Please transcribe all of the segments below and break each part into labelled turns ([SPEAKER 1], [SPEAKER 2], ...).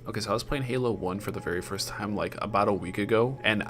[SPEAKER 1] Okay, so I was playing Halo 1 for the very first time like about a week ago, and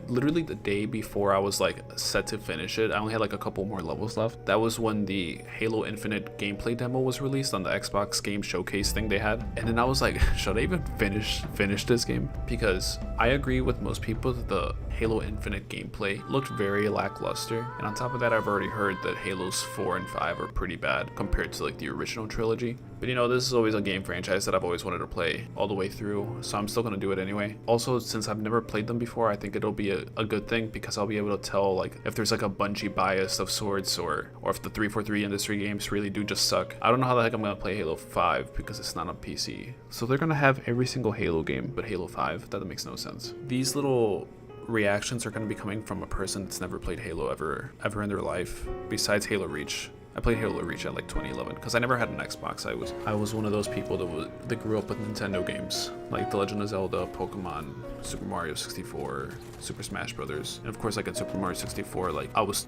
[SPEAKER 1] literally the day before I was like set to finish it, I only had like a couple more levels left. That was when the Halo Infinite gameplay demo was released on the Xbox Game Showcase thing they had. And then I was like, should I even finish this game? Because I agree with most people that the Halo Infinite gameplay looked very lackluster. And on top of that, I've already heard that Halos 4 and 5 are pretty bad compared to like the original trilogy. But you know, this is always a game franchise that I've always wanted to play all the way through, so I'm still gonna do it anyway. Also, since I've never played them before, I think it'll be a good thing because I'll be able to tell like if there's like a Bungie bias of sorts, or if the 343 industry games really do just suck. I don't know how the heck I'm gonna play Halo 5 because it's not on PC. So they're gonna have every single Halo game but Halo 5. That makes no sense. These little reactions are going to be coming from a person that's never played Halo ever in their life besides Halo Reach. I played Halo Reach at like 2011 because I never had an Xbox. I was one of those people that grew up with Nintendo games like The Legend of Zelda, Pokemon, Super Mario 64, Super Smash Brothers, and of course like in Super Mario 64, like I was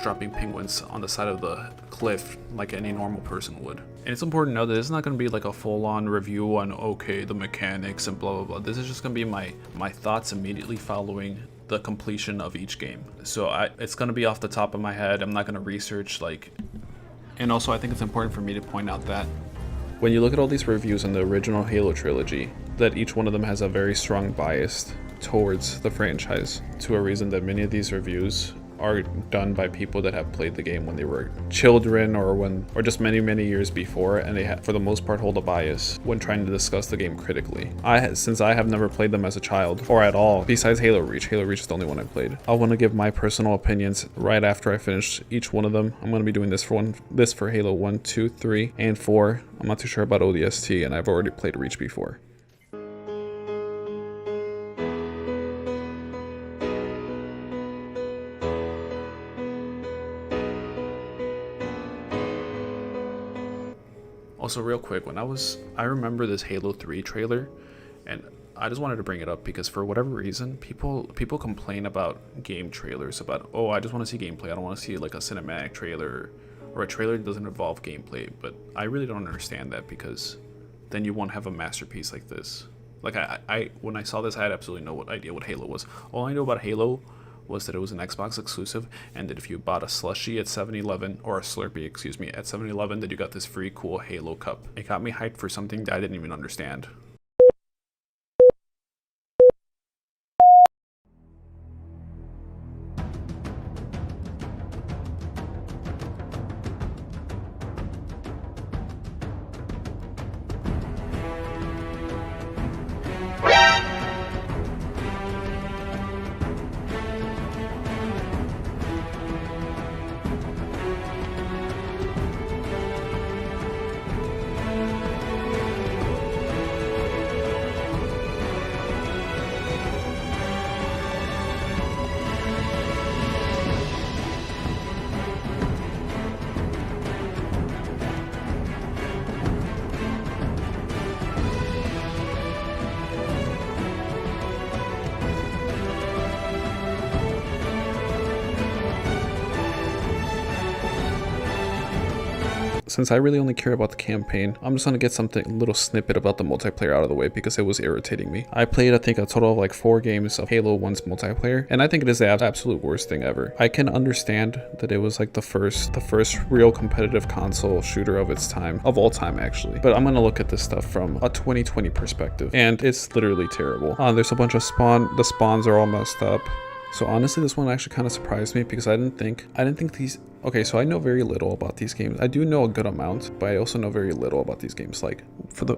[SPEAKER 1] dropping penguins on the side of the cliff like any normal person would. And it's important to know that this is not going to be like a full-on review on okay the mechanics and blah blah blah. This is just going to be my thoughts immediately following the completion of each game. So it's going to be off the top of my head. I'm not going to research like. And also I think it's important for me to point out that when you look at all these reviews on the original Halo trilogy, that each one of them has a very strong bias towards the franchise, to a reason that many of these reviews are done by people that have played the game when they were children or just many years before, and they for the most part hold a bias when trying to discuss the game critically. Since I have never played them as a child or at all, besides Halo Reach is the only one I played. I want to give my personal opinions right after I finish each one of them. I'm going to be doing this for Halo 1, 2, 3, and 4. I'm not too sure about ODST, and I've already played Reach before. Also, real quick, I remember this Halo 3 trailer, and I just wanted to bring it up because for whatever reason, people complain about game trailers about, oh, I just want to see gameplay. I don't want to see like a cinematic trailer or a trailer that doesn't involve gameplay. But I really don't understand that, because then you won't have a masterpiece like this. Like I when I saw this, I had absolutely no idea what Halo was. All I knew about Halo was that it was an Xbox exclusive, and that if you bought a slushie at 7-Eleven, or a Slurpee, excuse me, at 7-Eleven, that you got this free cool Halo cup. It got me hyped for something that I didn't even understand. Since I really only care about the campaign, I'm just gonna get a little snippet about the multiplayer out of the way because it was irritating me. I played, I think, a total of like 4 games of Halo 1's multiplayer, and I think it is the absolute worst thing ever. I can understand that it was like the first real competitive console shooter of its time, of all time actually. But I'm gonna look at this stuff from a 2020 perspective, and it's literally terrible. There's a bunch of the spawns are all messed up. So honestly, this one actually kind of surprised me because I didn't think these. Okay, so I know very little about these games. I do know a good amount, but I also know very little about these games. Like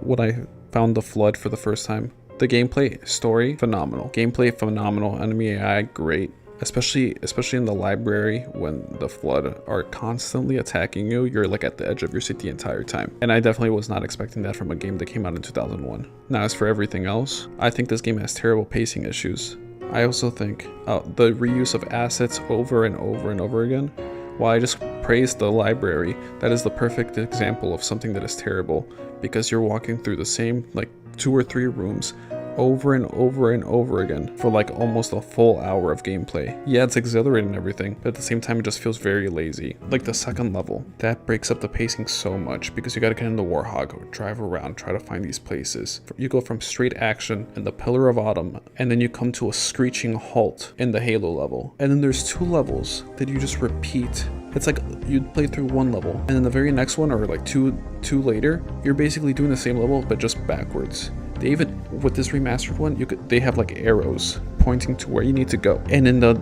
[SPEAKER 1] when I found The Flood for the first time, the gameplay, story, phenomenal. Gameplay, phenomenal. Enemy AI, great. Especially in the library when the Flood are constantly attacking you. You're like at the edge of your seat the entire time. And I definitely was not expecting that from a game that came out in 2001. Now, as for everything else, I think this game has terrible pacing issues. I also think the reuse of assets over and over again. While I just praised the library, that is the perfect example of something that is terrible, because you're walking through the same like 2 or 3 rooms over and over and over again for like almost a full hour of gameplay. Yeah, it's exhilarating and everything, but at the same time it just feels very lazy. Like the second level, that breaks up the pacing so much because you gotta get in the Warhog, drive around, try to find these places. You go from straight action and the Pillar of Autumn, and then you come to a screeching halt in the Halo level. And then there's 2 levels that you just repeat. It's like you play through one level, and then the very next one, or like two later, you're basically doing the same level but just backwards. They even, with this remastered one, they have like arrows pointing to where you need to go. And in the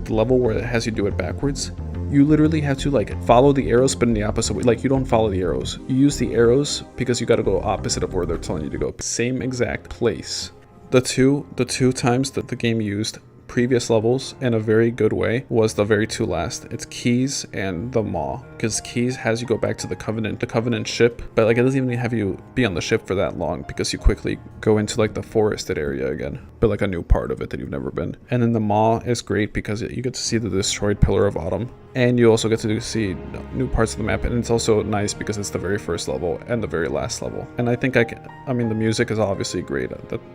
[SPEAKER 1] level where it has you do it backwards, you literally have to like follow the arrows but in the opposite way. Like you don't follow the arrows. You use the arrows because you got to go opposite of where they're telling you to go. Same exact place. The two times that the game used previous levels in a very good way was the very 2 last. It's Keys and the Maw, because Keys has you go back to the Covenant ship, but like it doesn't even have you be on the ship for that long because you quickly go into like the forested area again, but like a new part of it that you've never been. And then the Maw is great because you get to see the destroyed Pillar of Autumn, and you also get to see new parts of the map, and it's also nice because it's the very first level and the very last level. And I think I mean the music is obviously great,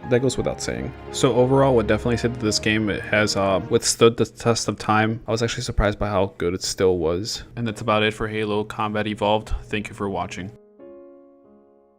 [SPEAKER 1] that goes without saying. So overall, I would definitely say that this game has withstood the test of time. I was actually surprised by how good it still was. And that's about it for Halo Combat Evolved. Thank you for watching.